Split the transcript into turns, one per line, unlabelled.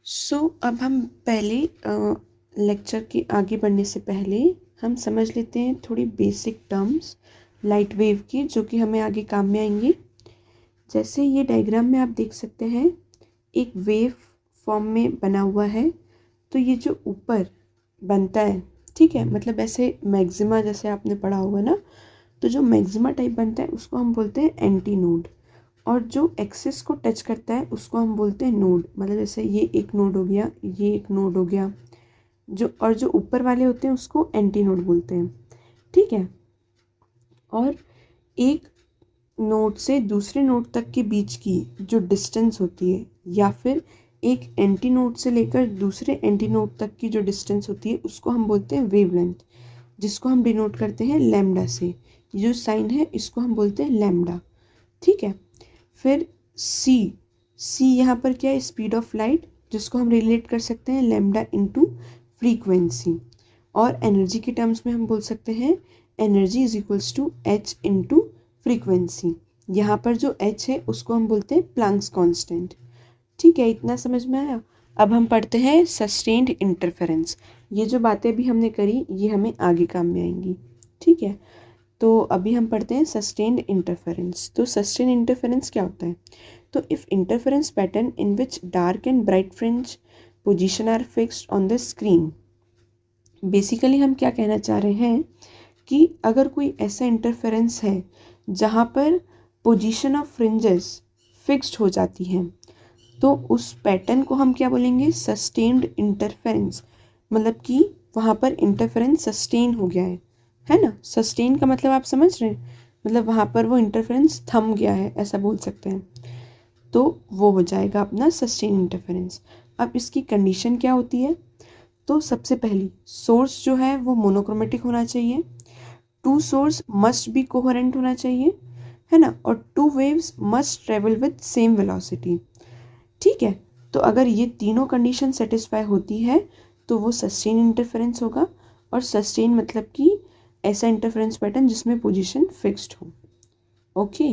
अब हम पहले लेक्चर के आगे बढ़ने से पहले हम समझ लेते हैं थोड़ी बेसिक टर्म्स लाइट वेव की, जो कि हमें आगे काम में आएंगी। जैसे ये डायग्राम में आप देख सकते हैं, एक वेव फॉर्म में बना हुआ है। तो ये जो ऊपर बनता है, ठीक है, मतलब ऐसे मैक्सिमा जैसे आपने पढ़ा होगा ना, तो जो मैक्सिमा टाइप बनता है उसको हम बोलते हैं एंटी नोड, और जो एक्सिस को टच करता है उसको हम बोलते हैं नोड। मतलब जैसे ये एक नोड हो गया, ये एक नोड हो गया, जो ऊपर वाले होते हैं उसको एंटी नोड बोलते हैं, ठीक है। और एक नोड से दूसरे नोड तक के बीच की जो डिस्टेंस होती है, या फिर एक एंटी नोड से लेकर दूसरे एंटी नोड तक की जो डिस्टेंस होती है, उसको हम बोलते हैं वेवलेंथ, जिसको हम डिनोट करते हैं लैम्डा से। ये जो साइन है इसको हम बोलते हैं लैम्डा, ठीक है। फिर सी यहाँ पर क्या है, स्पीड ऑफ लाइट, जिसको हम रिलेट कर सकते हैं लैम्डा इनटू फ्रीक्वेंसी। और एनर्जी के टर्म्स में हम बोल सकते हैं energy is equals to H into frequency. यहाँ पर जो एच है उसको हम बोलते हैं प्लैंक्स कांस्टेंट, ठीक है। इतना समझ में आया। अब हम पढ़ते हैं सस्टेन्ड इंटरफेरेंस। ये जो बातें भी हमने करी ये हमें आगे काम में आएंगी, ठीक है। तो अभी हम पढ़ते हैं सस्टेन्ड इंटरफेरेंस। तो सस्टेन्ड इंटरफेरेंस क्या होता है? तो if interference pattern in which dark and bright fringe position are fixed on the screen. Basically हम क्या कहना चाह रहे हैं कि अगर कोई ऐसा इंटरफेरेंस है जहाँ पर पोजीशन ऑफ फ्रिंजेस फिक्स्ड हो जाती हैं, तो उस पैटर्न को हम क्या बोलेंगे, सस्टेन्ड इंटरफेरेंस। मतलब कि वहाँ पर इंटरफेरेंस सस्टेन हो गया है ना। सस्टेन का मतलब आप समझ रहे हैं, मतलब वहाँ पर वो इंटरफेरेंस थम गया है, ऐसा बोल सकते हैं। तो वो हो जाएगा अपना सस्टेन इंटरफेरेंस। अब इसकी कंडीशन क्या होती है? तो सबसे पहली, सोर्स जो है वो मोनोक्रोमेटिक होना चाहिए, two source must be coherent होना चाहिए, है ना, और two waves must travel with same velocity, ठीक है। तो अगर ये तीनों कंडीशन सेटिस्फाई होती है तो वो सस्टेन इंटरफेरेंस होगा। और सस्टेन मतलब कि ऐसा इंटरफेरेंस पैटर्न जिसमें पोजीशन फिक्स्ड हो, ओके।